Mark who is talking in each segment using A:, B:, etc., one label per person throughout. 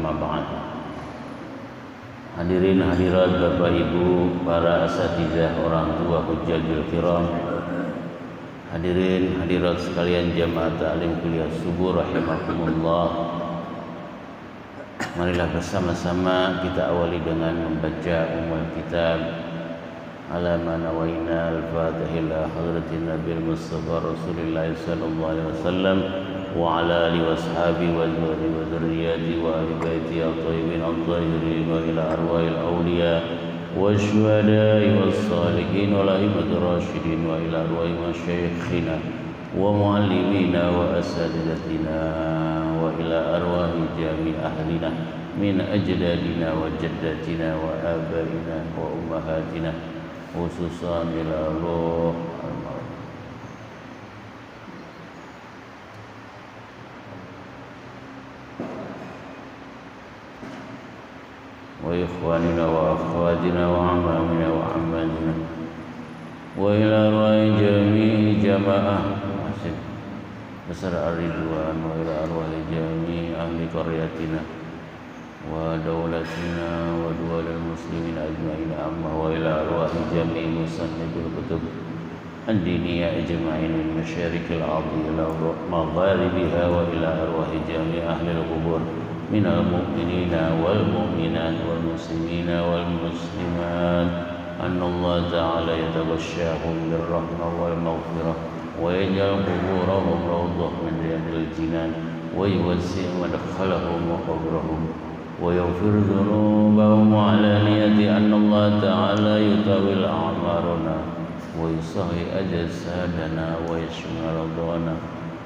A: amma ba'd. Hadirin hadirat Bapak Ibu, para asatizah, orang tua hujjajul kiram, hadirin hadirat sekalian jamaah ta'lim kuliah subuh rahimakumullah. Marilah bersama-sama kita awali dengan membaca kitab ala ma nawaina al-fatihah ila hadratin Nabi Mustafa Rasulullah sallallahu alaihi wasallam wa ala alihi washabihi wa azwajihi wa dzurriyyatihi wa ahli baitihi at-thayyibin at-tahirin wa ila arwahil awliya wasyuhada'i was-salihin wa la'immatir rasyidin wa ila arwahi masyayikhina wa muallimina wa asatidatina wa ila arwahi jami ahlina min ajdadina wa jaddatina wa abaina wa ummahatina khususan ila ruh wa ikhwanina wa akhwatina wa amamina wa ammatina wa ila arwahi jami jamaah masjid besar ar-ridwan wa ila arwahi jami ahli qaryatina wa daulatina wa duwalil muslimin ajma'in amma wa ila arwahi jami'i musannibil kutub ad-diniyah ajma'in min masyarikil ardi ila magharibiha wa ila arwahi jami'i ahlil qubur minal mu'minina wal mu'minat wal muslimina wal muslimat anna Allah ta'ala yatabashshahum birrahmah wal maghfirah wa yaj'al quburahum rawdah min riyadil jinan wa yuwassi' madkhalahum wa qabrahum ويغفر ذنوبهم وعلانية أن الله تعالى يطول أعمارنا ويصحي أجسادنا ويشمل رضانا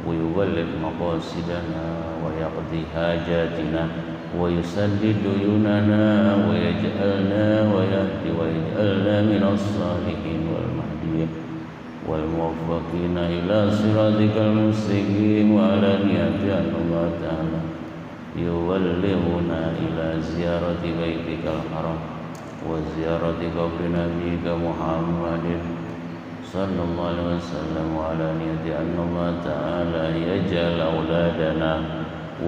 A: ويبلغ مقاصدنا ويقضي حاجاتنا ويسدد ديوننا ويجعلنا من الصالحين والمهديين والموفقين إلى صراطك المستقيم وعلانية أن الله تعالى يبلغنا إلى زيارة بيتك الحرام وزيارة قبر نبيك محمد صلى الله عليه وسلم وعلى نية أن الله تعالى يجعل أولادنا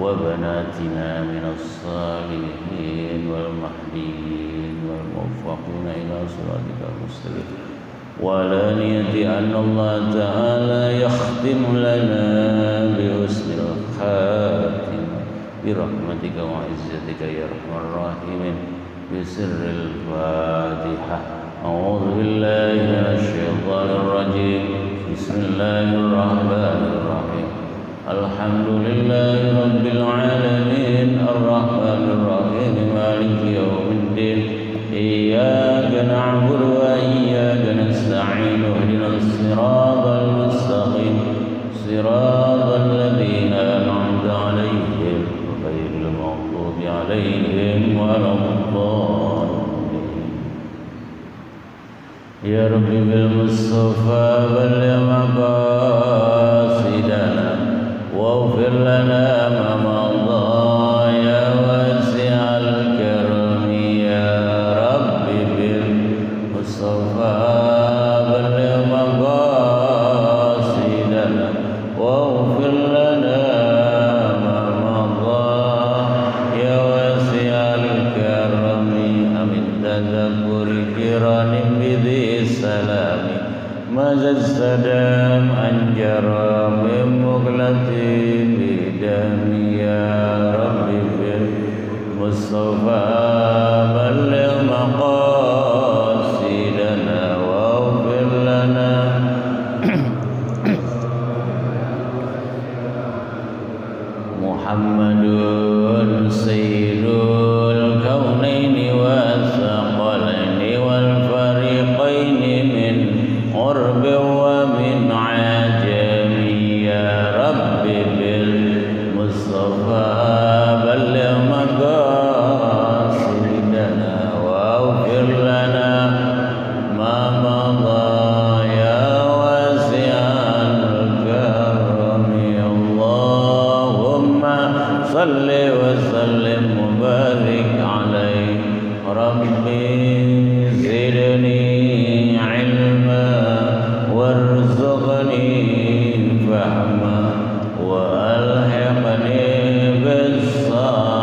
A: وبناتنا من الصالحين والمهديين والموفقين إلى صراطك المستقيم وعلى نية أن الله تعالى يختم لنا بحسن الخاتمة برحمتك وعزتك يا أرحم الراحمين بسر الفاتحة أعوذ بالله من الشيطان الرجيم بسم الله الرحمن الرحيم الحمد لله رب العالمين الرحمن الرحيم مالك يوم الدين إياك نعبد وإياك نستعين اهدنا الصراط المستقيم صراط الذين أنعمت عليهم غير المغضوب عليهم ولا الضالين يا رب بالمصطفى بلغ مقاصدنا واغفر لنا ما مضى يا واسع الكرم يا رب بالمصطفى بلغ مقاصدنا واغفر لنا ماذا السلام أنجرى من مغلة بدم يا رب بالمصطفى بلغ مقاصدنا واغفر لنا محمد سيد الكونين والثقلين والفريقين من قرب ومن عجم يا رب بالمصطفى بلغ مقاصدنا واغفر لنا ما مضى يا واسع الكرم اللهم صل وسلم وبارك عليه ربي زدني علما وارزقني فهما وألحقني بالصالحين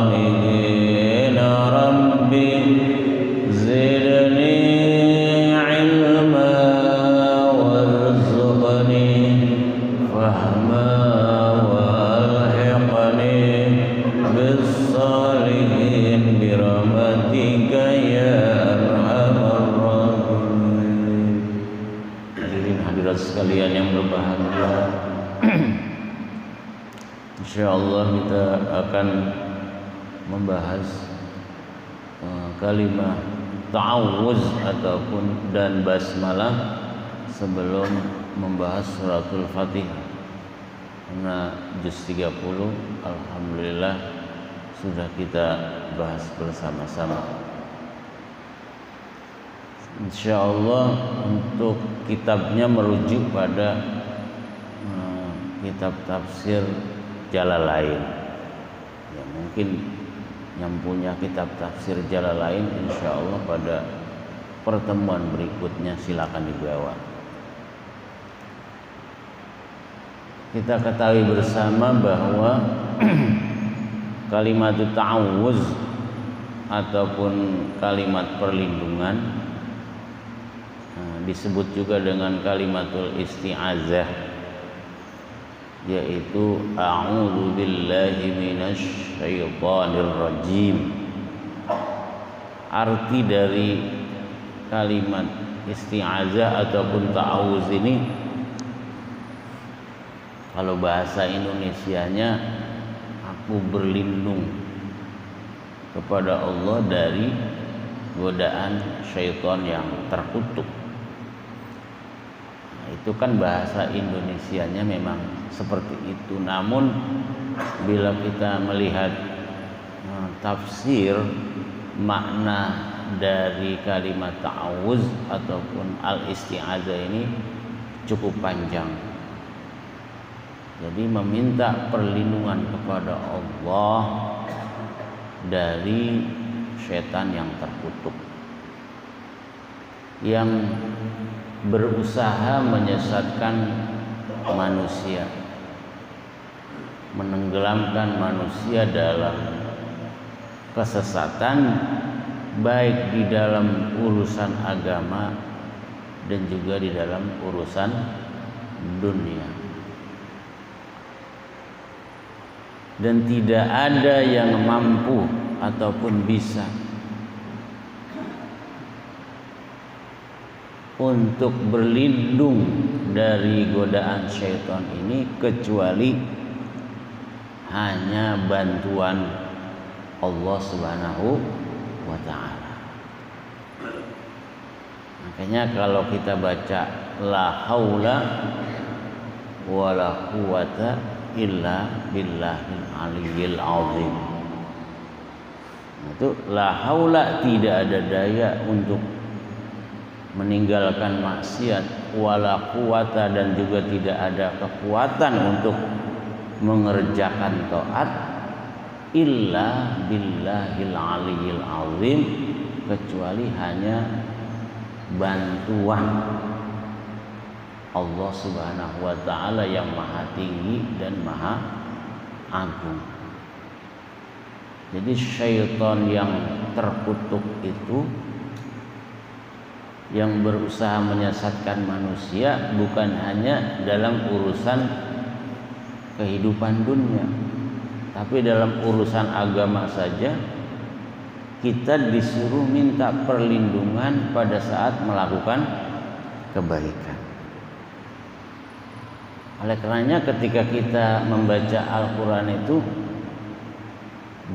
A: الصالحين ربي زدني علما وارزقني فهما والحقني بالصالحين برحمتك يا أرحم الراحمين. Hadirin hadirat sekalian yang berbahagia, insyaallah kita akan membahas kalimat ta'awuz ataupun dan basmalah sebelum membahas suratul Fatihah. Karena juz 30 alhamdulillah sudah kita bahas bersama-sama. Insyaallah untuk kitabnya merujuk pada kitab tafsir Jalalain. Ya, mungkin yang punya kitab tafsir Jalalain insyaallah pada pertemuan berikutnya silakan dibawa. Kita ketahui bersama bahwa kalimat ta'awuz ataupun kalimat perlindungan disebut juga dengan kalimatul isti'azah, yaitu a'udzu billahi minasy syaithanir rajim. Arti dari kalimat isti'azah ataupun ta'awuz ini, kalau bahasa Indonesianya, aku berlindung kepada Allah dari godaan syaitan yang terkutuk. Nah, itu kan bahasa Indonesianya memang seperti itu. Namun bila kita melihat tafsir makna dari kalimat ta'awuz ataupun al-isti'azah ini cukup panjang. Jadi meminta perlindungan kepada Allah dari setan yang terkutuk, yang berusaha menyesatkan manusia, menenggelamkan manusia dalam kesesatan, baik di dalam urusan agama dan juga di dalam urusan dunia. Dan tidak ada yang mampu ataupun bisa untuk berlindung dari godaan syaitan ini kecuali hanya bantuan Allah Subhanahu wa ta'ala. Makanya kalau kita baca la haula wala quwata illa billahil aliyyil azim, itu la haula, tidak ada daya untuk meninggalkan maksiat, wala quwata, dan juga tidak ada kekuatan untuk mengerjakan taat, illa billahil aliyyil azim, kecuali hanya bantuan Allah Subhanahu wa ta'ala yang maha tinggi dan maha agung. Jadi syaitan yang terkutuk itu, yang berusaha menyesatkan manusia, bukan hanya dalam urusan kehidupan dunia, tapi dalam urusan agama saja kita disuruh minta perlindungan pada saat melakukan kebaikan. Oleh karenanya ketika kita membaca Al-Quran itu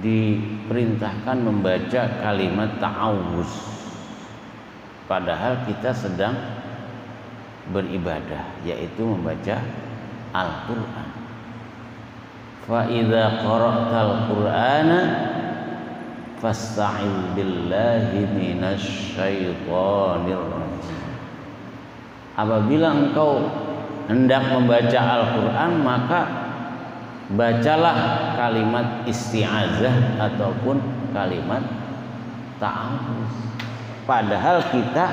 A: diperintahkan membaca kalimat ta'awuz, padahal kita sedang beribadah, yaitu membaca Al-Quran. Fa idza qara'tal Qur'ana fasta'idz billahi minasy syaithanir rajim. Apabila engkau hendak membaca Al-Quran, maka bacalah kalimat isti'azah ataupun kalimat ta'awuz. Padahal kita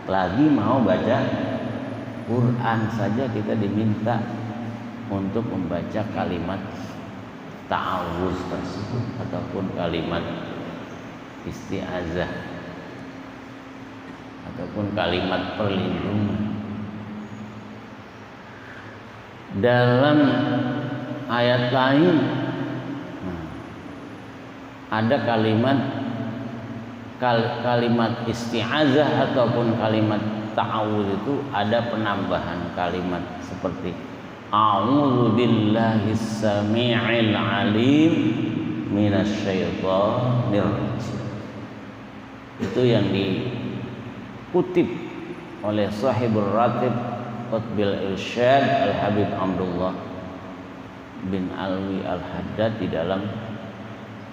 A: lagi mau baca Quran saja, kita diminta untuk membaca kalimat ta'awuz tersebut ataupun kalimat isti'azah ataupun kalimat perlindungan. Dalam ayat lain ada kalimat isti'azah ataupun kalimat ta'awuz itu ada penambahan kalimat seperti a'udzu billahis samii'il 'alim minasyaitonir rajim. Itu yang dikutip oleh Sahibul Ratib Qutbil Irsyad Al-Habib Abdullah bin Alwi Al-Haddad di dalam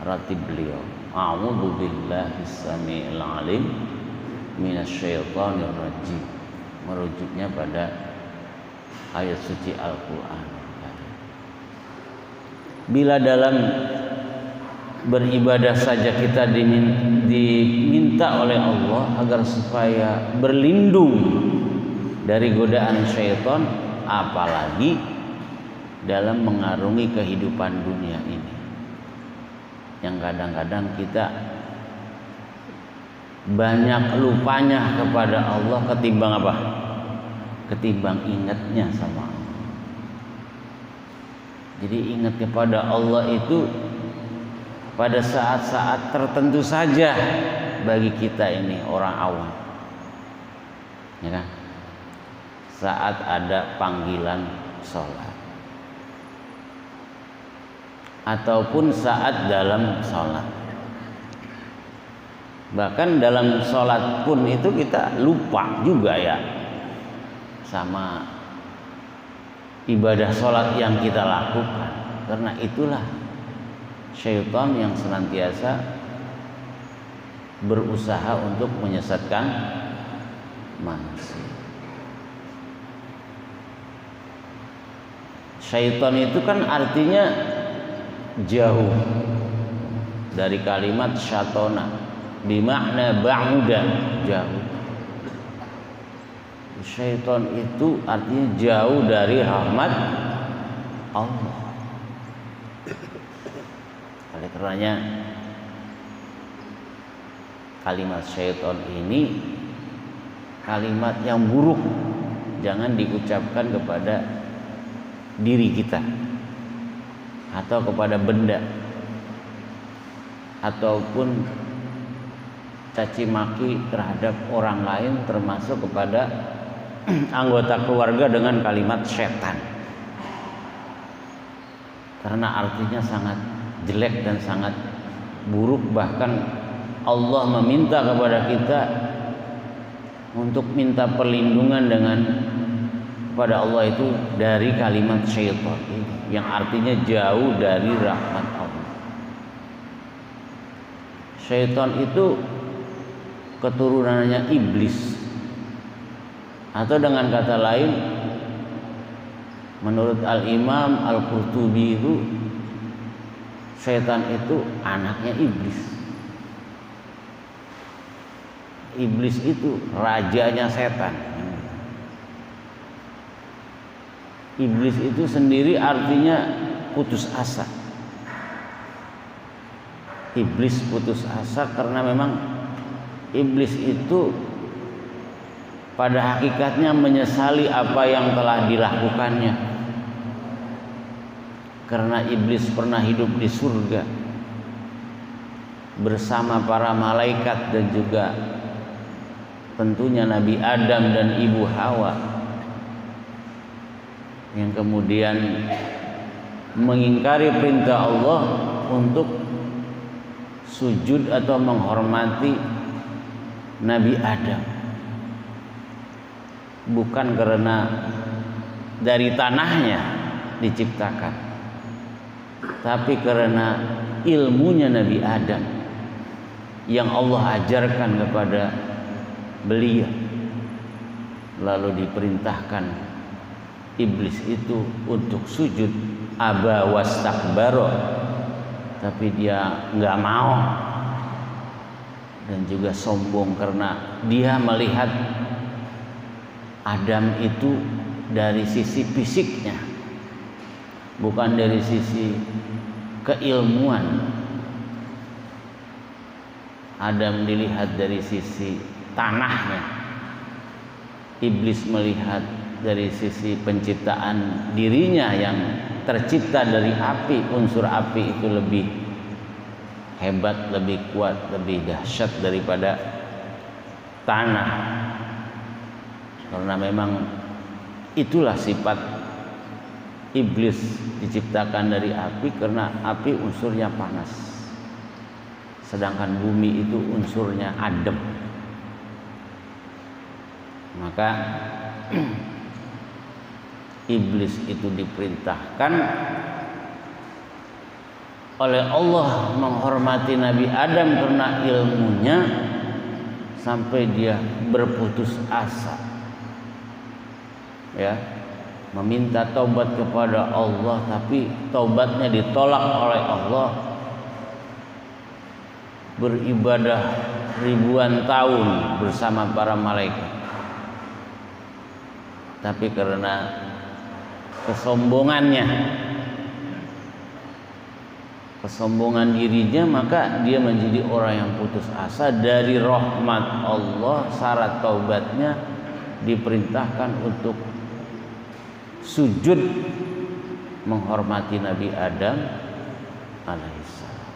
A: ratib beliau. A'udzu billahis samii'il 'alim minasyaitonir rajim, merujuknya pada ayat suci Al-Qur'an. Bila dalam beribadah saja kita diminta oleh Allah agar supaya berlindung dari godaan syaitan, apalagi dalam mengarungi kehidupan dunia ini yang kadang-kadang kita banyak lupanya kepada Allah ketimbang apa? Ketimbang ingatnya sama Allah. Jadi ingat kepada Allah itu pada saat-saat tertentu saja bagi kita ini orang awam, ya kan? Saat ada panggilan sholat ataupun saat dalam sholat. Bahkan dalam sholat pun itu kita lupa juga ya sama ibadah sholat yang kita lakukan. Karena itulah syaitan yang senantiasa berusaha untuk menyesatkan manusia. Syaitan itu kan artinya jauh, dari kalimat syatona bimakna ba'uda, jauh. Syaitan itu artinya jauh dari rahmat Allah. Oleh karenanya kalimat syaitan ini kalimat yang buruk, jangan diucapkan kepada diri kita atau kepada benda ataupun caci maki terhadap orang lain, termasuk kepada anggota keluarga dengan kalimat setan, karena artinya sangat jelek dan sangat buruk. Bahkan Allah meminta kepada kita untuk minta perlindungan kepada Allah itu dari kalimat syaitan yang artinya jauh dari rahmat Allah. Syaitan itu keturunannya iblis, atau dengan kata lain menurut Al-Imam Al-Qurtubi itu syaitan itu anaknya iblis. Iblis itu rajanya setan. Iblis itu sendiri artinya putus asa. Iblis putus asa karena memang iblis itu pada hakikatnya menyesali apa yang telah dilakukannya. Karena iblis pernah hidup di surga bersama para malaikat dan juga tentunya Nabi Adam dan Ibu Hawa, yang kemudian mengingkari perintah Allah untuk sujud atau menghormati Nabi Adam, bukan karena dari tanahnya diciptakan, tapi karena ilmunya Nabi Adam yang Allah ajarkan kepada beliau. Lalu diperintahkan iblis itu untuk sujud, aba wastakbaro, tapi dia nggak mau dan juga sombong karena dia melihat Adam itu dari sisi fisiknya, bukan dari sisi keilmuan. Adam dilihat dari sisi tanahnya, iblis melihat dari sisi penciptaan dirinya yang tercipta dari api. Unsur api itu lebih hebat, lebih kuat, lebih dahsyat daripada tanah, karena memang itulah sifat iblis, diciptakan dari api karena api unsurnya panas, sedangkan bumi itu unsurnya adem. Maka iblis itu diperintahkan oleh Allah menghormati Nabi Adam karena ilmunya, sampai dia berputus asa, ya, meminta taubat kepada Allah, tapi taubatnya ditolak oleh Allah. Beribadah ribuan tahun bersama para malaikat, tapi karena kesombongan dirinya, maka dia menjadi orang yang putus asa dari rahmat Allah. Syarat taubatnya diperintahkan untuk sujud menghormati Nabi Adam alaihissalam.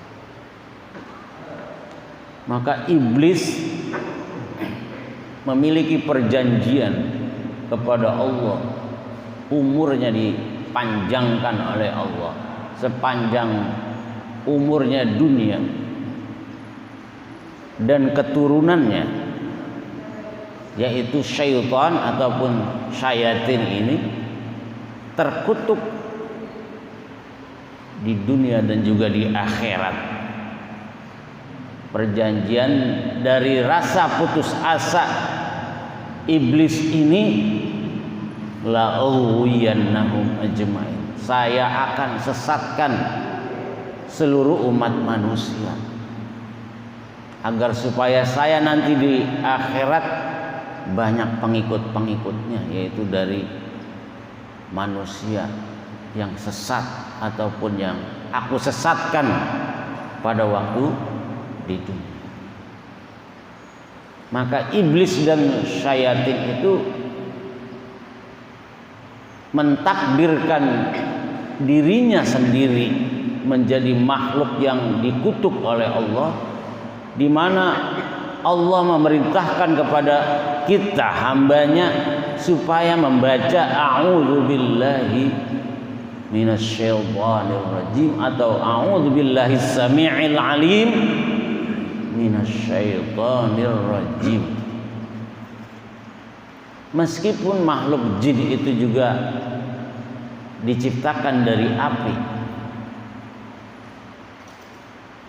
A: Maka iblis memiliki perjanjian kepada Allah, umurnya dipanjangkan oleh Allah sepanjang umurnya dunia, dan keturunannya yaitu syaitan ataupun syayatin ini terkutuk di dunia dan juga di akhirat. Perjanjian dari rasa putus asa iblis ini, la ughwiyannahum ajmain, saya akan sesatkan seluruh umat manusia, agar supaya saya nanti di akhirat banyak pengikut-pengikutnya, yaitu dari manusia yang sesat ataupun yang aku sesatkan pada waktu di dunia. Maka iblis dan syayatin itu mentakdirkan dirinya sendiri menjadi makhluk yang dikutuk oleh Allah, di mana Allah memerintahkan kepada kita hambanya supaya membaca a'udzubillahi minasyaitonir rajim atau a'udzubillahis samii'il alim minasyaitonir rajim. Meskipun makhluk jin itu juga diciptakan dari api,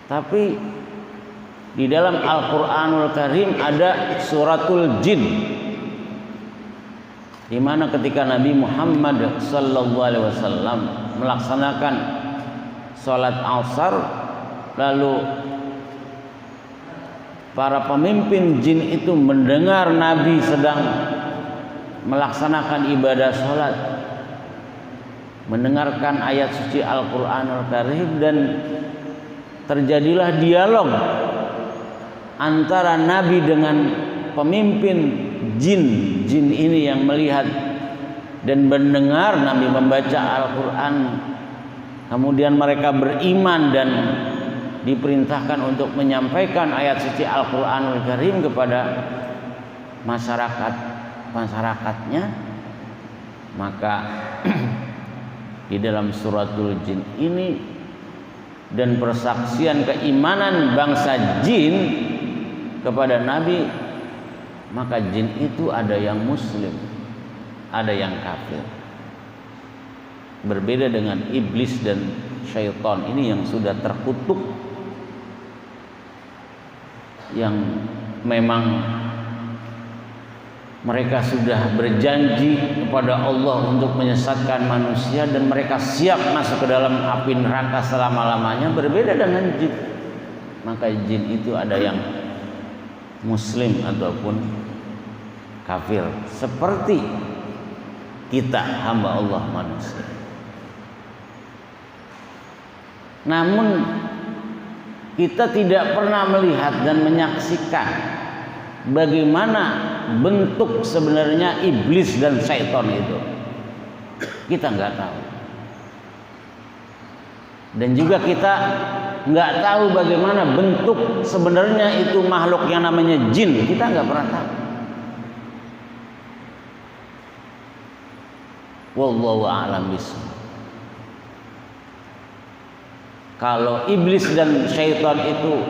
A: tapi di dalam Al-Qur'anul Karim ada suratul jin, di mana ketika Nabi Muhammad SAW melaksanakan sholat asar, lalu para pemimpin jin itu mendengar Nabi sedang melaksanakan ibadah sholat, mendengarkan ayat suci Al-Qur'anul Karim, dan terjadilah dialog antara Nabi dengan pemimpin jin ini yang melihat dan mendengar Nabi membaca Al-Quran. Kemudian mereka beriman dan diperintahkan untuk menyampaikan ayat suci Al-Quranul Karim kepada masyarakatnya. Maka di dalam suratul jin ini dan persaksian keimanan bangsa jin kepada Nabi, maka jin itu ada yang muslim, ada yang kafir. Berbeda dengan iblis dan syaitan ini yang sudah terkutuk, yang memang mereka sudah berjanji kepada Allah untuk menyesatkan manusia dan mereka siap masuk ke dalam api neraka selama-lamanya. Berbeda dengan jin, maka jin itu ada yang muslim ataupun kafir, seperti kita hamba Allah manusia. Namun kita tidak pernah melihat dan menyaksikan bagaimana bentuk sebenarnya iblis dan syaitan itu. Kita nggak tahu. Dan juga kita nggak tahu bagaimana bentuk sebenarnya itu makhluk yang namanya jin. Kita nggak pernah tahu. Wallahu a'lam bishawab. Kalau iblis dan syaitan itu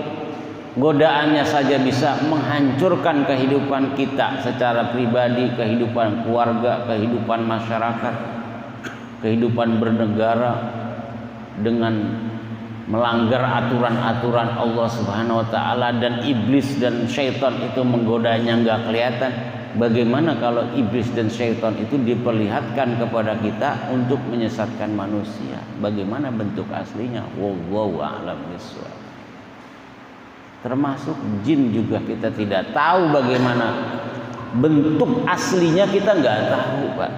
A: godaannya saja bisa menghancurkan kehidupan kita secara pribadi, kehidupan keluarga, kehidupan masyarakat, kehidupan bernegara dengan melanggar aturan-aturan Allah Subhanahu wa taala, dan iblis dan syaitan itu menggodanya nggak kelihatan. Bagaimana kalau iblis dan syaitan itu diperlihatkan kepada kita untuk menyesatkan manusia? Bagaimana bentuk aslinya? Wallahu a'lam bishawab. Termasuk jin juga kita tidak tahu bagaimana bentuk aslinya, kita nggak tahu, Pak.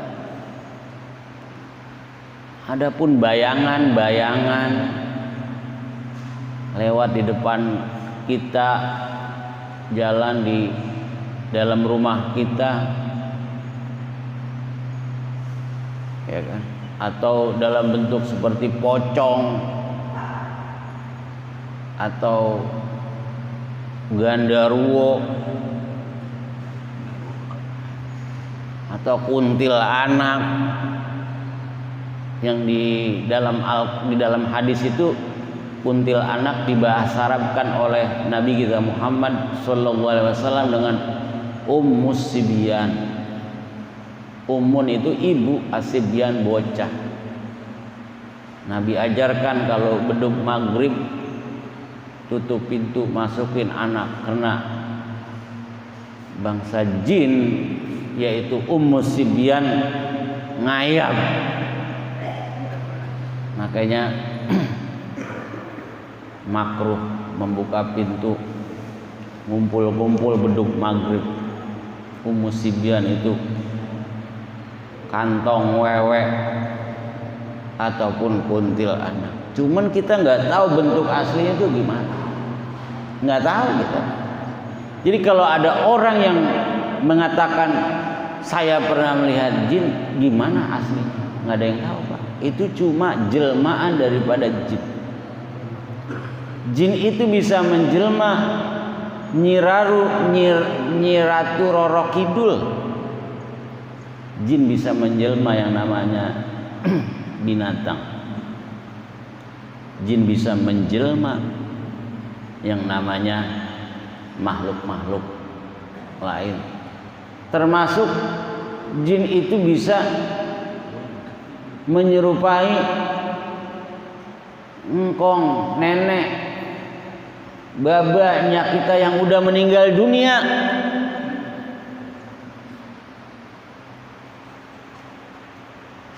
A: Adapun bayangan-bayangan lewat di depan kita, jalan di dalam rumah kita, ya kan, atau dalam bentuk seperti pocong atau gandarwo atau kuntil anak, yang di dalam hadis itu kuntil anak dibahasa Arabkan oleh Nabi kita Muhammad sallallahu alaihi wasallam dengan Ummus Sibyan. Ummun itu ibu, asibyan bocah. Nabi ajarkan kalau beduk maghrib tutup pintu, masukin anak, karena bangsa jin yaitu Ummus Sibyan ngayap. Makanya makruh membuka pintu ngumpul-ngumpul beduk maghrib. Ummus Sibyan itu kantong wewe ataupun kuntil anak. Cuman kita nggak tahu bentuk aslinya itu gimana, nggak tahu kita. Jadi kalau ada orang yang mengatakan saya pernah melihat jin, gimana aslinya? Nggak ada yang tahu, Pak. Itu cuma jelmaan daripada jin. Jin itu bisa menjelma Nyiratu Roro Kidul. Jin bisa menjelma yang namanya binatang. Jin bisa menjelma yang namanya makhluk-makhluk lain. Termasuk jin itu bisa menyerupai engkong, nenek, babanya kita yang udah meninggal dunia.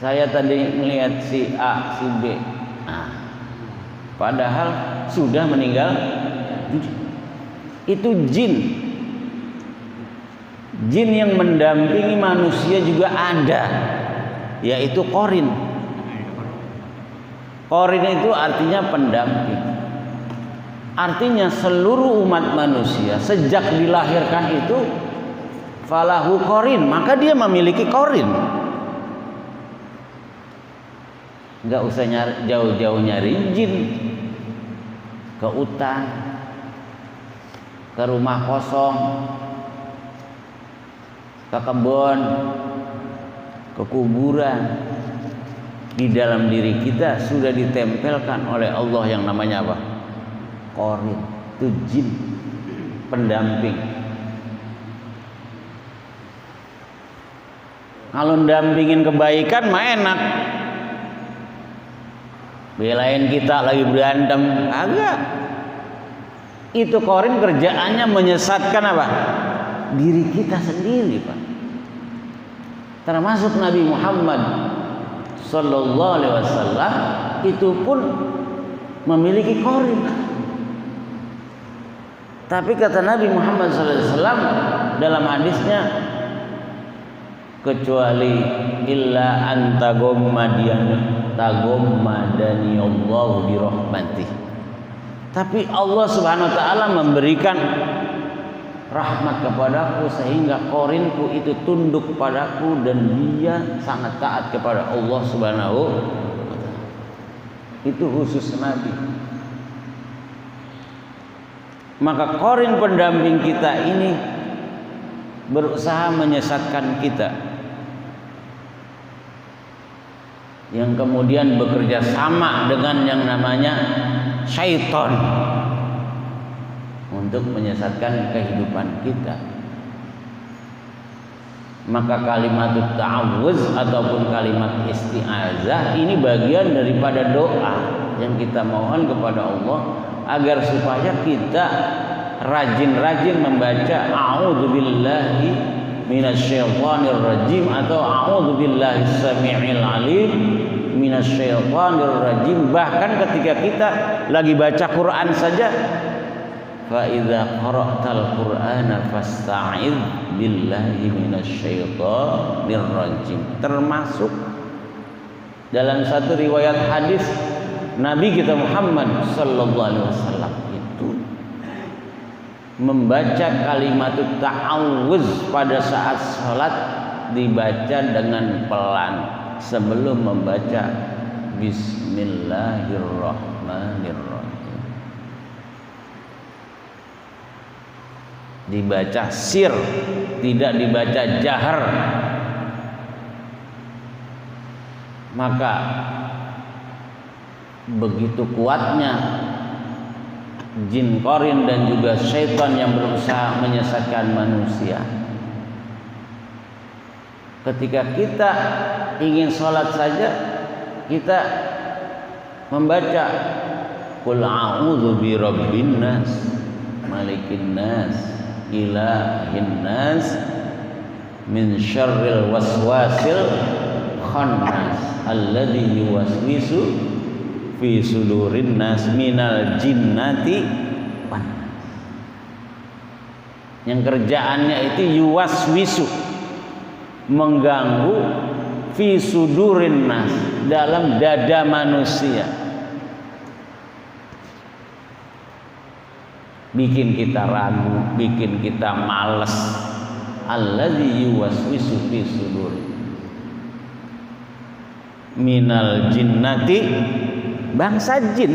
A: Saya tadi melihat si A, si B, padahal sudah meninggal. Itu jin. Jin yang mendampingi manusia juga ada, yaitu qorin. Qorin itu artinya pendamping. Artinya seluruh umat manusia sejak dilahirkan itu falahu qorin, maka dia memiliki qorin. Nggak usah jauh-jauh nyari jin ke hutan, ke rumah kosong, ke kebun, ke kuburan. Di dalam diri kita sudah ditempelkan oleh Allah yang namanya apa? Qorin. Itu jin pendamping. Kalau ndampingin kebaikan mah enak. Belain kita lagi berantem, agak. Itu qorin kerjaannya menyesatkan apa? Diri kita sendiri, Pak. Termasuk Nabi Muhammad sallallahu alaihi wasallam itu pun memiliki qorin. Tapi kata Nabi Muhammad sallallahu alaihi wasallam dalam hadisnya, kecuali illa antagomadian, taghammadani Allah bi rahmatih. Tapi Allah Subhanahu wa taala memberikan rahmat kepadaku sehingga qorinku itu tunduk padaku dan dia sangat taat kepada Allah Subhanahu wa taala. Itu khusus Nabi. Maka qorin pendamping kita ini berusaha menyesatkan kita, yang kemudian bekerja sama dengan yang namanya syaitan untuk menyesatkan kehidupan kita. Maka kalimat ta'awuz ataupun kalimat isti'azah ini bagian daripada doa yang kita mohon kepada Allah agar supaya kita rajin-rajin membaca a'udzubillahi minasyaitonir rajim atau a'udzubillahi samii'il alim minasyaitonir rajim. Bahkan ketika kita lagi baca Quran saja, fa idza qara'tal qur'ana fasta'idz billahi minasyaitonir rajim. Termasuk dalam satu riwayat hadis Nabi kita Muhammad sallallahu alaihi wasallam itu membaca kalimat ta'awuz pada saat salat dibaca dengan pelan sebelum membaca bismillahirrahmanirrahim. Dibaca sir, tidak dibaca jahar. Maka begitu kuatnya jin qarin dan juga syaitan yang berusaha menyesatkan manusia. Ketika kita ingin sholat saja, kita membaca qul a'udzu bi rabbin nas malikin nas ilahin nas min syarril waswasil khannas alladzi yuwaswisu fi sudurin nas minal jinnati wan nas. Yang kerjaannya itu yuwaswisu, mengganggu fi sudurin nas, dalam dada manusia, bikin kita ragu, bikin kita malas. Alladzi yuwaswisu fi sudur minal jinnati, bangsa jin.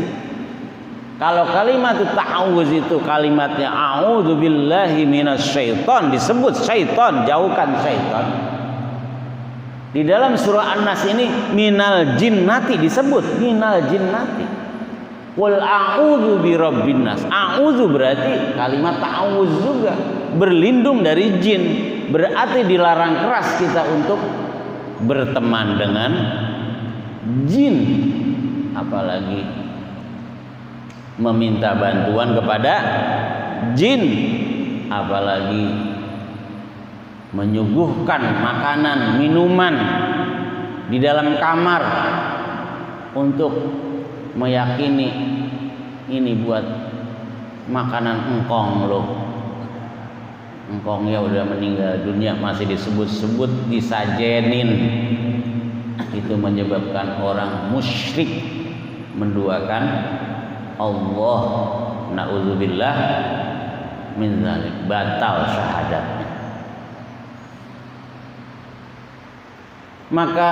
A: Kalau kalimat ta'awuz itu kalimatnya a'udzubillahi minasyaiton, disebut syaiton, jauhkan syaiton. Di dalam surah An-Nas ini minal jinnati disebut, minal jinnati. Qul a'udzu birabbin nas. A'udzu berarti kalimat ta'awuz juga, berlindung dari jin. Berarti dilarang keras kita untuk berteman dengan jin, apalagi meminta bantuan kepada jin, apalagi menyuguhkan makanan, minuman di dalam kamar untuk meyakini ini buat makanan engkong loh. Engkongnya udah meninggal dunia masih disebut-sebut, disajenin. Itu menyebabkan orang musyrik, menduakan Allah, na'udzubillah min dzalik, batal syahadatnya. Maka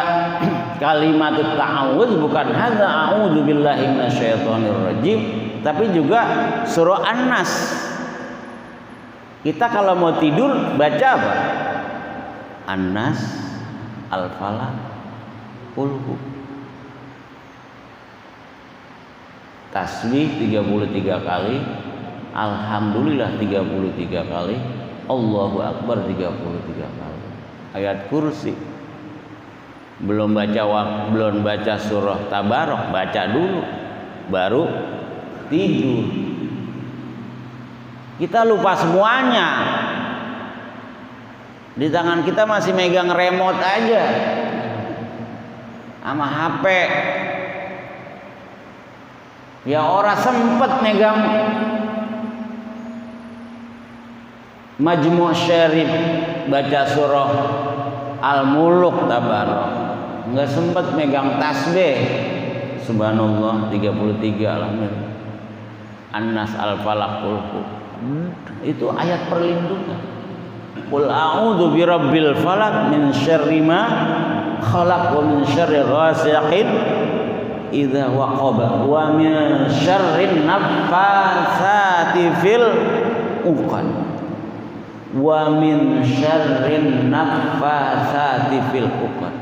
A: kalimat ta'awuz bukan hadza a'udzubillahi minasyaitonir rajim, tapi juga surah An-Nas. Kita kalau mau tidur baca apa? An-Nas, Al-Falaq, Qul. Tasbih 33 kali, alhamdulillah 33 kali, Allahu Akbar 33 kali. Ayat kursi. Belum baca surah Tabarok, baca dulu baru tidur. Kita lupa semuanya. Di tangan kita masih megang remote aja sama HP. Ya orang sempet megang Majmu' Syarif, baca surah Al-Muluk Tabarok. nggak sempat megang tasbih. Subhanallah 33 alhamdulillah. An-Nas al-Falaq itu ayat perlindungan. Qul a'udzu birabbil falaq min syarri ma khalaq wa min syarri ghasiqin idza waqab wa min syarri naffasati fil 'uqad wa min syarri naffasati fil 'uqad.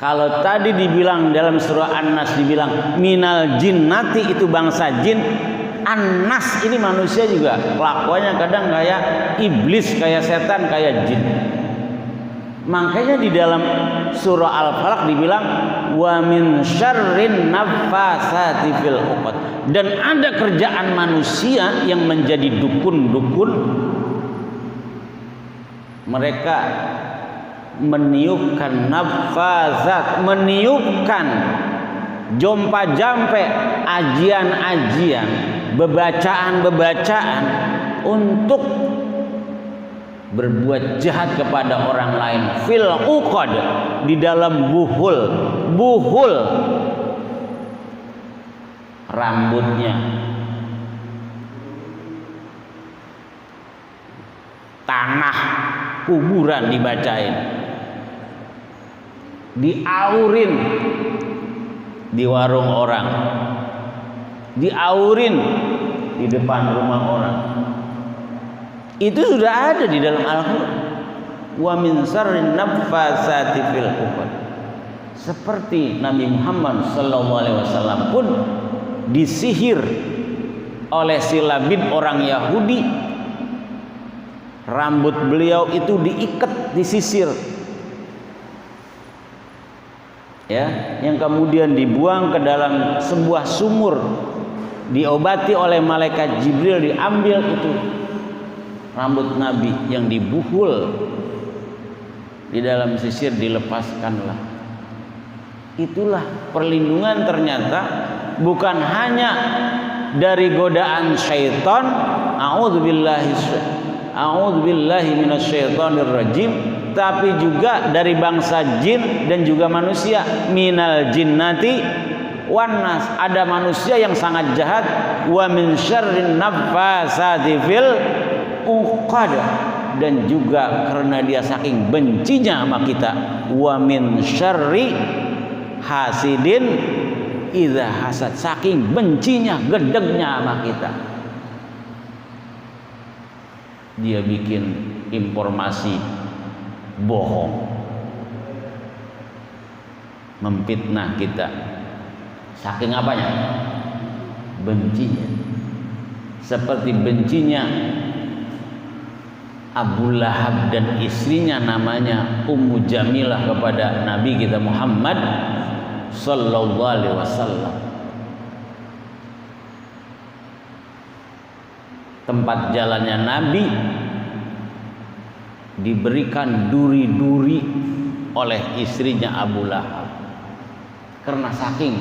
A: Kalau tadi dibilang dalam surah An-Nas dibilang minal jinnati itu bangsa jin, An-Nas ini manusia juga kelakuannya kadang kayak iblis, kayak setan, kayak jin. Makanya di dalam surah Al-Falaq dibilang wa min syarrin naffasati fil 'uqad. Dan ada kerjaan manusia yang menjadi dukun-dukun. Mereka meniupkan nafazat, meniupkan jompa-jampe, ajian-ajian, bebacaan-bebacaan untuk berbuat jahat kepada orang lain. Fil 'uqad, di dalam buhul rambutnya, tanah kuburan dibacain, diaurin di warung orang, diaurin di depan rumah orang. Itu sudah ada di dalam Al-Quran. Wa min syarrin naffasati fil 'uqad. Seperti Nabi Muhammad SAW pun disihir oleh si Labid orang Yahudi. Rambut beliau itu diikat, disisir, ya, yang kemudian dibuang ke dalam sebuah sumur, diobati oleh malaikat Jibril, diambil itu rambut Nabi yang dibuhul di dalam sisir, dilepaskanlah. Itulah perlindungan ternyata bukan hanya dari godaan syaitan, a'udzubillahi minasyaitonirrajim, tapi juga dari bangsa jin dan juga manusia. Minal jinnati wan nas, ada manusia yang sangat jahat. Wa min syarrin naffasati fil 'uqad, dan juga karena dia saking bencinya sama kita. Wa min syarri hasidin idza hasad, saking bencinya, gedegnya sama kita. Dia bikin informasi bohong, memfitnah kita. Saking apanya? Bencinya. Seperti bencinya Abu Lahab dan istrinya namanya Ummu Jamilah kepada Nabi kita Muhammad sallallahu alaihi wasallam. Tempat jalannya Nabi diberikan duri-duri oleh istrinya Abu Lahab karena saking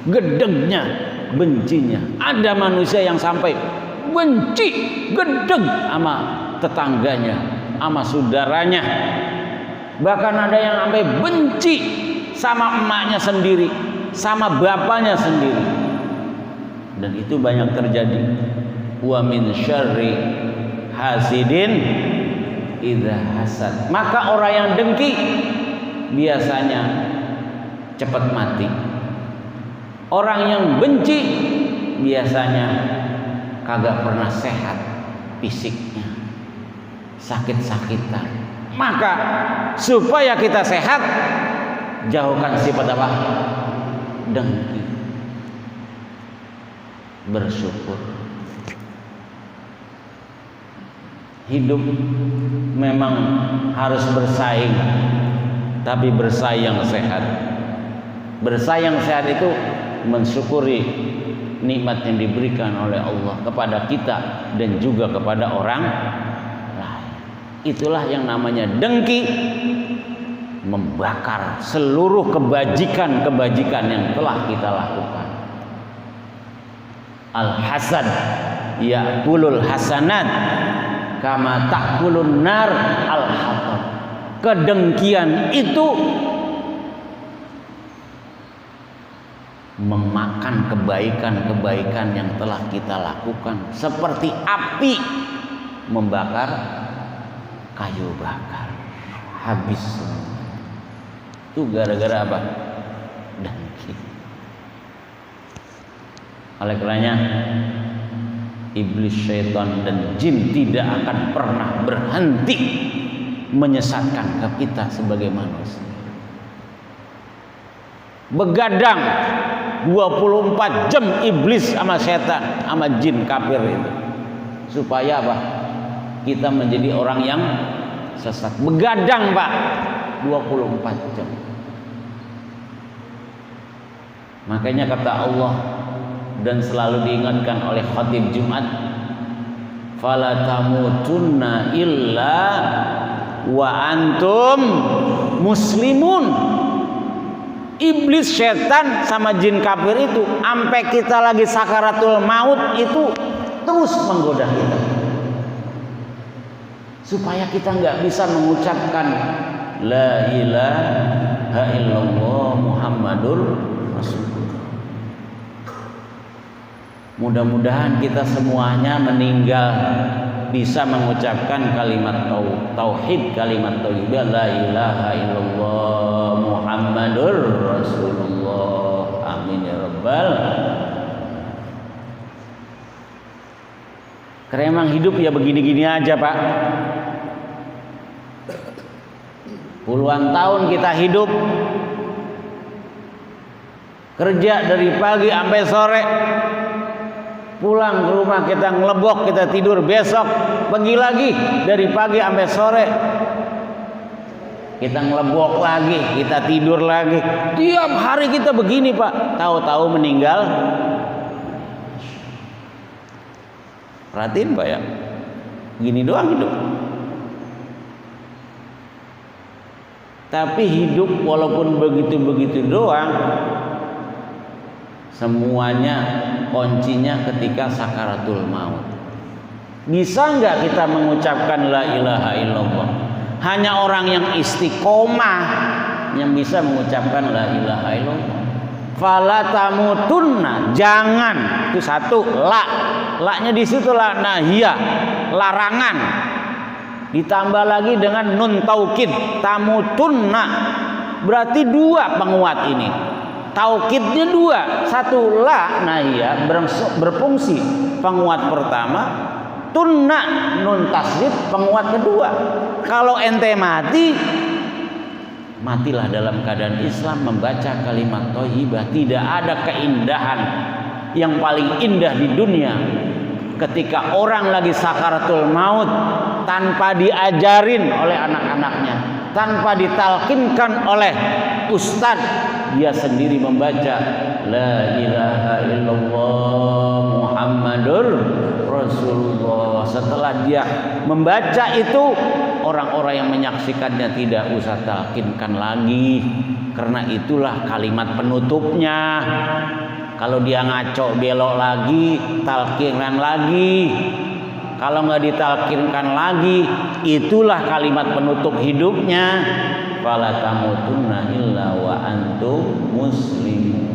A: gedegnya, bencinya. Ada manusia yang sampai benci, gedeg sama tetangganya, sama saudaranya. Bahkan ada yang sampai benci sama emaknya sendiri, sama bapaknya sendiri. Dan itu banyak terjadi. Wa min syarri hasidin idza hasad. Maka orang yang dengki biasanya cepat mati. Orang yang benci biasanya kagak pernah sehat fisiknya, sakit-sakitan. Maka supaya kita sehat, jauhkan sifat apa? Dengki. Bersyukur. Hidup memang harus bersaing, tapi bersaing yang sehat. Bersaing sehat itu mensyukuri nikmat yang diberikan oleh Allah kepada kita dan juga kepada orang lain. Itulah yang namanya dengki, membakar seluruh kebajikan-kebajikan yang telah kita lakukan. Al-hasad ya'kulul hasanat kama ta'kulun nar al-hatab. kedengkian itu memakan kebaikan-kebaikan yang telah kita lakukan seperti api membakar kayu bakar, habis semua. Itu gara-gara apa? Dengki. Oleh karenanya iblis, syaitan dan jin tidak akan pernah berhenti menyesatkan kita sebagai manusia. Begadang 24 jam iblis sama setan sama jin kafir itu supaya apa? Kita menjadi orang yang sesat. Begadang Pak 24 jam. Makanya kata Allah dan selalu diingatkan oleh khatib Jumat, fala tamutunna illa wa antum muslimun. Iblis, setan sama jin kafir itu sampai kita lagi sakaratul maut itu terus menggoda kita supaya kita nggak bisa mengucapkan la ilaha illallah Muhammadur Rasulullah. Mudah-mudahan kita semuanya meninggal bisa mengucapkan kalimat tauhid, kalimat tauhid la ilaha illallah Muhammadur Rasulullah. Amin ya rabbal. Karena emang hidup ya begini-gini aja Pak. Puluhan tahun kita hidup, kerja dari pagi sampai sore, pulang ke rumah kita ngelebok, kita tidur, besok pergi lagi dari pagi sampai sore, kita ngelebok lagi, kita tidur lagi. Tiap hari kita begini Pak, tahu-tahu meninggal. Perhatiin Pak ya, gini doang hidup. Tapi hidup walaupun begitu-begitu doang, semuanya kuncinya ketika sakaratul maut. Bisa nggak kita mengucapkan la ilaha illallah? Hanya orang yang istiqomah yang bisa mengucapkan la ilaha illallah. Fala tamutunna, jangan. Itu satu, la-nya di situ la nahiyah, larangan. Ditambah lagi dengan nun taukid, tamutunna. Berarti dua penguat ini. Taukidnya dua, satu la nahiyah berfungsi penguat pertama, tunna nun tasdid penguat kedua. Kalau ente mati, matilah dalam keadaan Islam membaca kalimat thayyibah. Tidak ada keindahan yang paling indah di dunia ketika orang lagi sakaratul maut tanpa diajarin oleh anak-anaknya, tanpa ditalkinkan oleh ustaz, dia sendiri membaca la ilaha illallah Muhammadur Rasulullah. Setelah dia membaca itu, orang-orang yang menyaksikannya tidak usah talkinkan lagi, karena itulah kalimat penutupnya. Kalau dia ngaco belok lagi, talkinkan lagi. Kalau nggak ditalkinkan lagi, itulah kalimat penutup hidupnya. Fala tamutunna illa wa antum muslimun.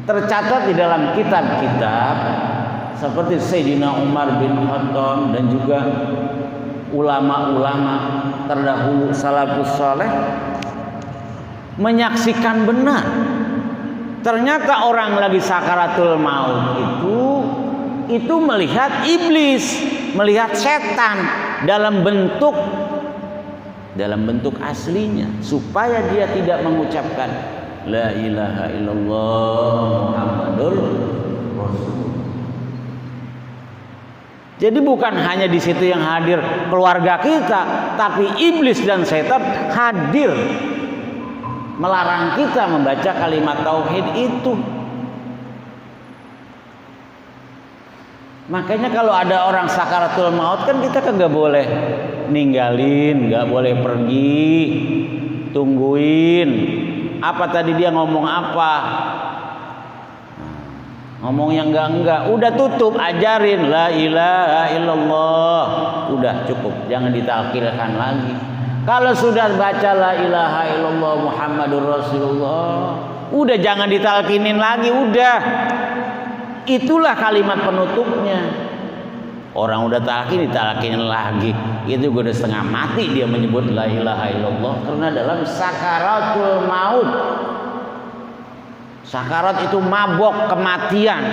A: Tercatat di dalam kitab-kitab seperti Sayyidina Umar bin Khattab dan juga ulama-ulama terdahulu salafus saleh menyaksikan benar. Ternyata orang lagi sakaratul maut itu melihat iblis, melihat setan dalam bentuk aslinya, supaya dia tidak mengucapkan la ilaha illallah Muhammadur Rasulullah. Jadi bukan hanya di situ yang hadir keluarga kita, tapi iblis dan setan hadir melarang kita membaca kalimat tauhid itu. Makanya kalau ada orang sakaratul maut kan kita kagak boleh ninggalin, nggak boleh pergi, tungguin. Apa tadi dia ngomong apa? Ngomong yang enggak, udah tutup, ajarin la ilaha illallah, udah cukup, jangan ditalkilkan lagi. Kalau sudah baca la ilaha illallah Muhammadur Rasulullah, udah jangan ditalkinin lagi, udah. Itulah kalimat penutupnya. Orang udah talkin ditalkinin lagi, itu udah setengah mati dia menyebut la ilaha illallah, karena dalam sakaratul maut. Sakarat itu mabok kematian.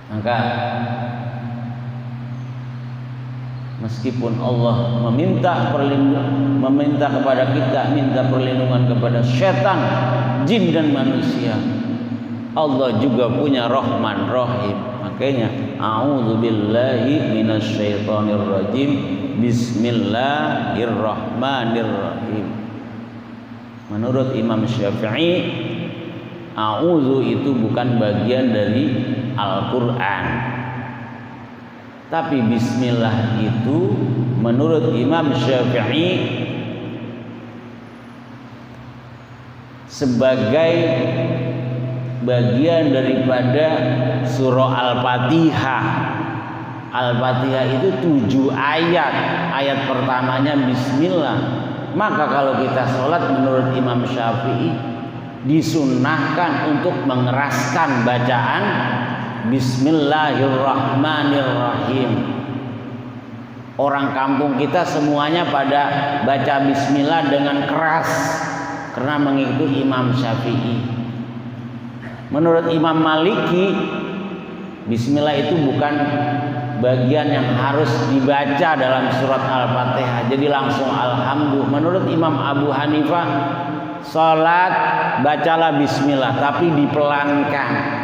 A: Maka meskipun Allah meminta kepada kita, minta perlindungan kepada setan, jin dan manusia, Allah juga punya Rahman Rahim. Makanya a'udzubillahi minasyaitonir rajim, bismillahirrahmanirrahim. Menurut Imam Syafi'i, a'udzu itu bukan bagian dari Al-Qur'an. Tapi bismillah itu menurut Imam Syafi'i sebagai bagian daripada surah Al-Fatihah. Al-Fatihah itu 7 ayat. Ayat pertamanya bismillah. Maka kalau kita sholat menurut Imam Syafi'i disunnahkan untuk mengeraskan bacaan Bismillahirrahmanirrahim. Orang kampung kita semuanya pada baca bismillah dengan keras karena mengikuti Imam Syafi'i. Menurut Imam Maliki, bismillah itu bukan bagian yang harus dibaca dalam surat Al-Fatihah, jadi langsung alhamdulillah. Menurut Imam Abu Hanifah, salat bacalah bismillah tapi dipelankan.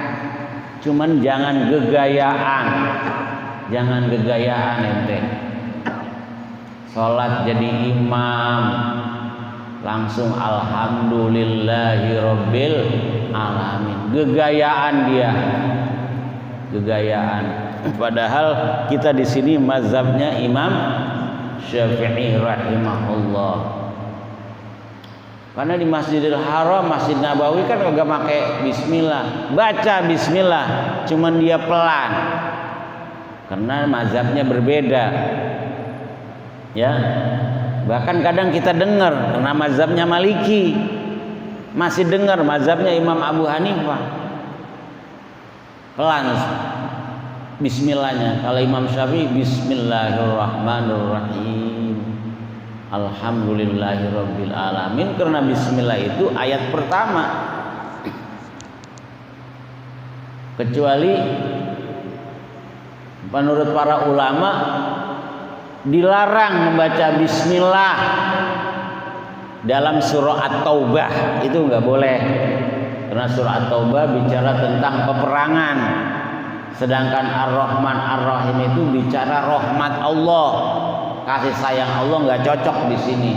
A: Cuman jangan gegayaan. Jangan gegayaan ente. Salat jadi imam langsung alhamdulillahirabbil alamin. Gegayaan dia. Gegayaan. Padahal kita di sini mazhabnya Imam Syafi'i rahimahullah. Karena di Masjidil Haram, Masjid Nabawi kan kagak pakai bismillah. Baca bismillah, cuman dia pelan. Karena mazhabnya berbeda. Ya. Bahkan kadang kita dengar karena mazhabnya Maliki. Masih dengar mazhabnya Imam Abu Hanifah. Pelan bismillahnya. Kalau Imam Syafi'i bismillahirrahmanirrahim. Alhamdulillahirabbil alamin, karena bismillah itu ayat pertama. Kecuali menurut para ulama dilarang membaca bismillah dalam surah At-Taubah, itu nggak boleh. Karena surah At-Taubah bicara tentang peperangan. Sedangkan Ar-Rahman Ar-Rahim itu bicara rahmat Allah. Kasih sayang Allah nggak cocok di sini.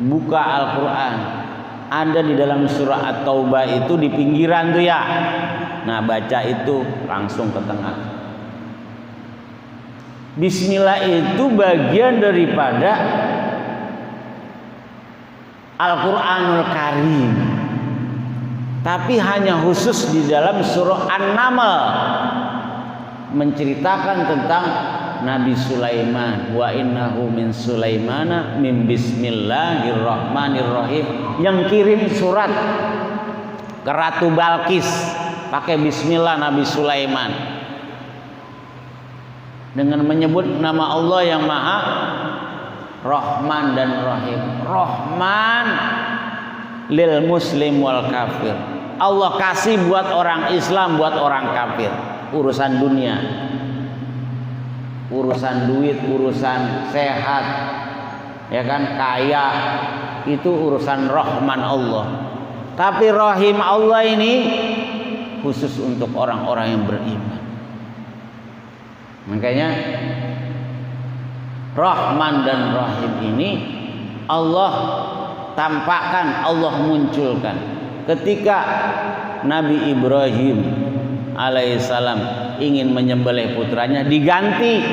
A: Buka Al-Quran, ada di dalam surah At-Taubah itu di pinggiran tuh ya. Nah baca itu langsung ke tengah. Bismillah itu bagian daripada Al-Quranul Karim, tapi hanya khusus di dalam surah An-Naml, menceritakan tentang Nabi Sulaiman. Wa innahu min Sulaimana min bismillahirrahmanirrahim, yang kirim surat ke Ratu Balkis pakai bismillah Nabi Sulaiman dengan menyebut nama Allah yang Maha Rahman dan Rahim. Rahman lil muslim wal kafir. Allah kasih buat orang Islam, buat orang kafir. Urusan dunia, urusan duit, urusan sehat, ya kan, kaya, itu urusan Rahman Allah. Tapi Rahim Allah ini khusus untuk orang-orang yang beriman. Makanya Rahman dan Rahim ini Allah tampakkan, Allah munculkan ketika Nabi Ibrahim alaihissalam ingin menyembelih putranya, diganti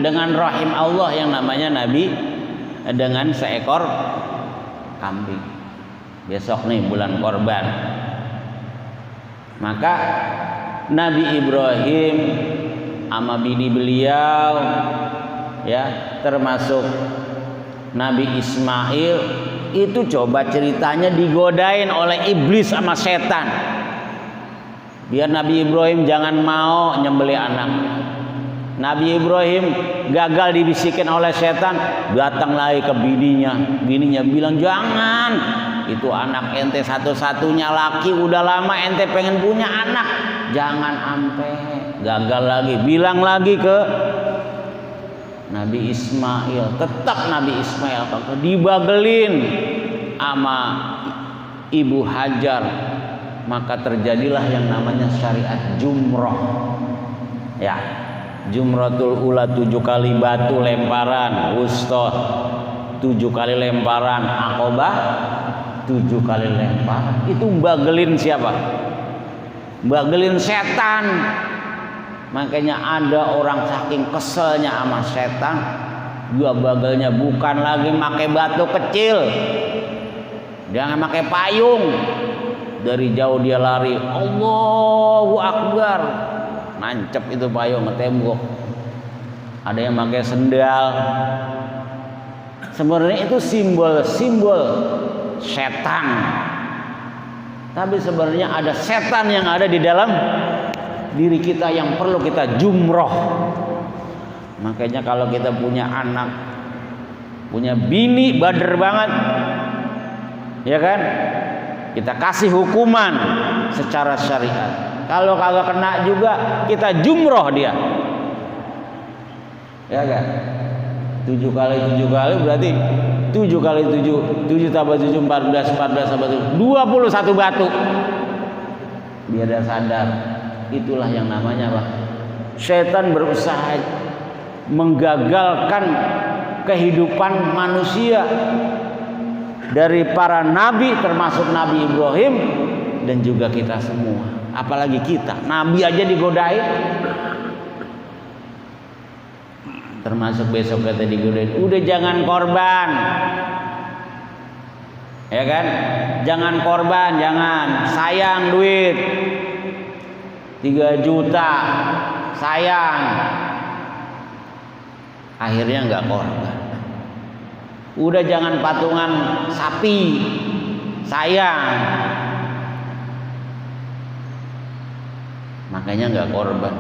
A: dengan rahim Allah yang namanya Nabi dengan seekor kambing. Besok nih bulan Korban, maka Nabi Ibrahim sama bini beliau ya termasuk Nabi Ismail itu coba ceritanya digodain oleh iblis sama setan biar Nabi Ibrahim jangan mau nyembelih anaknya. Nabi Ibrahim gagal dibisikin oleh setan, datang lagi ke bininya bilang jangan, itu anak ente satu-satunya laki, udah lama ente pengen punya anak, jangan ampe. Gagal lagi, bilang lagi ke Nabi Ismail, tetap Nabi Ismail dibagelin sama Ibu Hajar, maka terjadilah yang namanya syariat jumroh. Ya, jumratul ula 7 kali batu lemparan, wusta 7 kali lemparan, akobah 7 kali lemparan. Itu bagelin siapa? Bagelin setan. Makanya ada orang saking keselnya sama setan, dia bagelnya bukan lagi pakai batu kecil, jangan pakai payung, dari jauh dia lari, Allahu Akbar, nancep itu payung ke tembok. Ada yang pakai sendal. Sebenarnya itu simbol-simbol setan, tapi sebenarnya ada setan yang ada di dalam diri kita yang perlu kita jumroh. Makanya kalau kita punya anak, punya bini bader banget, ya kan, kita kasih hukuman secara syariat. Kalau kagak kena juga kita jumroh dia, ya kan. 7 kali 7 kali berarti 7 kali 7 tambah 7 14 tambah 7 21 batu, biar dia sadar. Itulah yang namanya apa? Setan berusaha menggagalkan kehidupan manusia dari para nabi, termasuk Nabi Ibrahim dan juga kita semua. Apalagi kita, nabi aja digodain, termasuk besok kita digodain. Udah jangan korban, ya kan? Jangan korban, jangan sayang duit 3 juta, sayang, akhirnya nggak korban. Udah jangan patungan sapi, sayang, makanya nggak korban.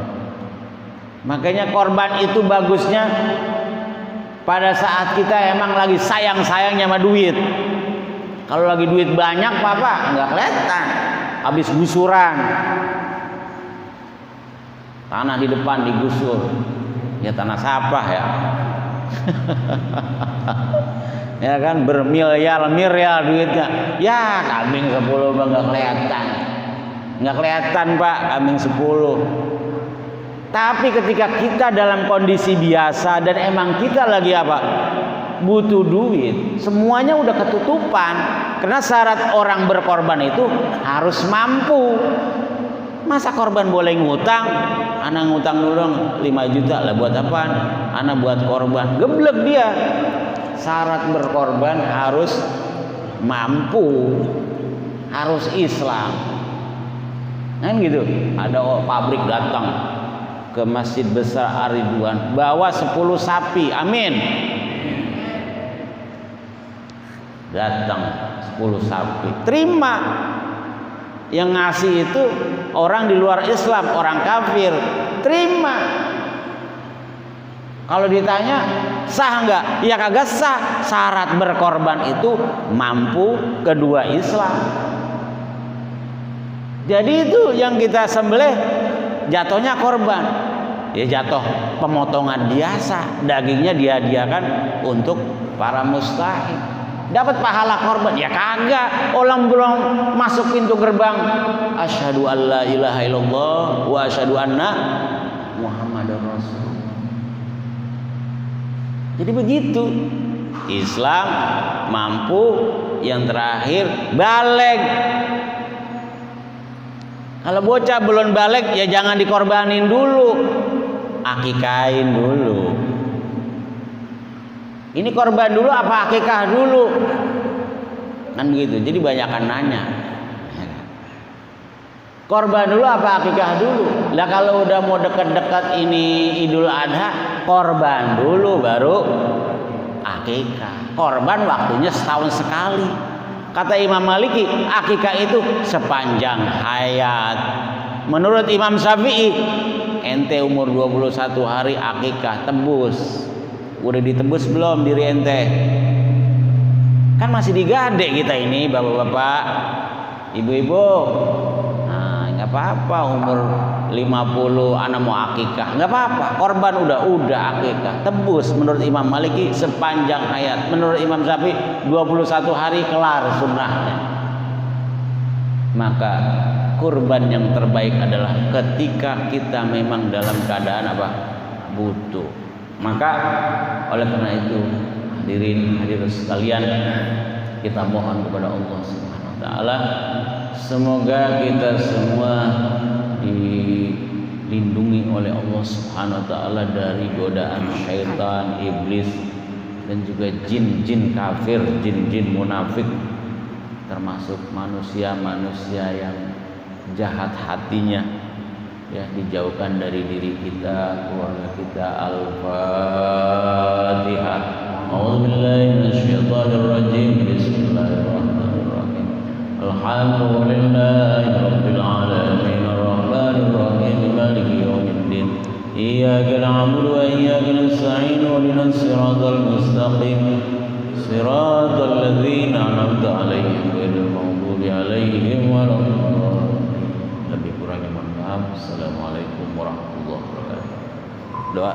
A: Makanya korban itu bagusnya pada saat kita emang lagi sayang-sayangnya sama duit. Kalau lagi duit banyak papa nggak kelihatan, habis gusuran. Tanah di depan digusur, ya tanah sapah ya. Ya kan, bermiliar-miliar duitnya. Ya kambing 10 bang nggak kelihatan pak, kambing 10. Tapi ketika kita dalam kondisi biasa dan emang kita lagi apa, butuh duit, semuanya udah ketutupan. Karena syarat orang berkorban itu harus mampu. Masa korban boleh ngutang? Anak ngutang dulu 5 juta lah, buat apaan? Anak buat korban, geblek dia. Syarat berkorban harus mampu, harus Islam. Kan gitu. Ada pabrik datang ke Masjid Besar Ar-Ridwan, bawa 10 sapi, amin. Datang 10 sapi, terima. Yang ngasih itu orang di luar Islam, orang kafir, terima. Kalau ditanya sah nggak? Ya kagak sah. Syarat berkorban itu mampu, kedua Islam. Jadi itu yang kita sembelih jatuhnya korban, ya jatuh pemotongan biasa, dagingnya dia-diakan untuk para mustahik. Dapat pahala korban? Ya kagak. Orang belum masuk pintu gerbang, asyhadu alla ilaha illallah wa asyhadu anna Muhammadar Rasul. Jadi begitu. Islam mampu, yang terakhir baligh. Kalau bocah belum baligh ya jangan dikorbanin dulu, akikahin dulu. Ini korban dulu apa akikah dulu? Kan begitu. Jadi banyakan nanya. Korban dulu apa akikah dulu? Lah kalau udah mau dekat-dekat ini Idul Adha, korban dulu baru akikah. Korban waktunya setahun sekali. Kata Imam Maliki, akikah itu sepanjang hayat. Menurut Imam Syafi'i, ente umur 21 hari akikah tebus. Udah ditebus belum diri ente? Kan masih digade kita ini bapak-bapak, ibu-ibu. Nah, nggak apa-apa umur 50 anak mau akikah, nggak apa-apa. Korban udah akikah tebus menurut Imam Maliki sepanjang hayat. Menurut Imam Syafi'i 21 hari kelar sunnahnya. Maka kurban yang terbaik adalah ketika kita memang dalam keadaan apa? Butuh. Maka oleh karena itu hadirin sekalian, kita mohon kepada Allah Subhanahu wa taala semoga kita semua dilindungi oleh Allah Subhanahu wa taala dari godaan syaitan, iblis dan juga jin-jin kafir, jin-jin munafik, termasuk manusia-manusia yang jahat hatinya, ya, dijauhkan dari diri kita, keluarga kita. Al-Fatihah. A'udzubillahi minasyaitonir rajim. Bismillahirrahmanirrahim. Alhamdulillahi rabbil alamin arrahmanir rahim maliki yaumiddin. Iyyaka na'budu wa iyyaka nasta'in ihdinas siratal mustaqim. Siratal ladzina an'amta 'alaihim ghairil maghdubi 'alaihim waladdallin. Lebih kurangnya mohon maaf. Assalamualaikum warahmatullahi wabarakatuh. Doa.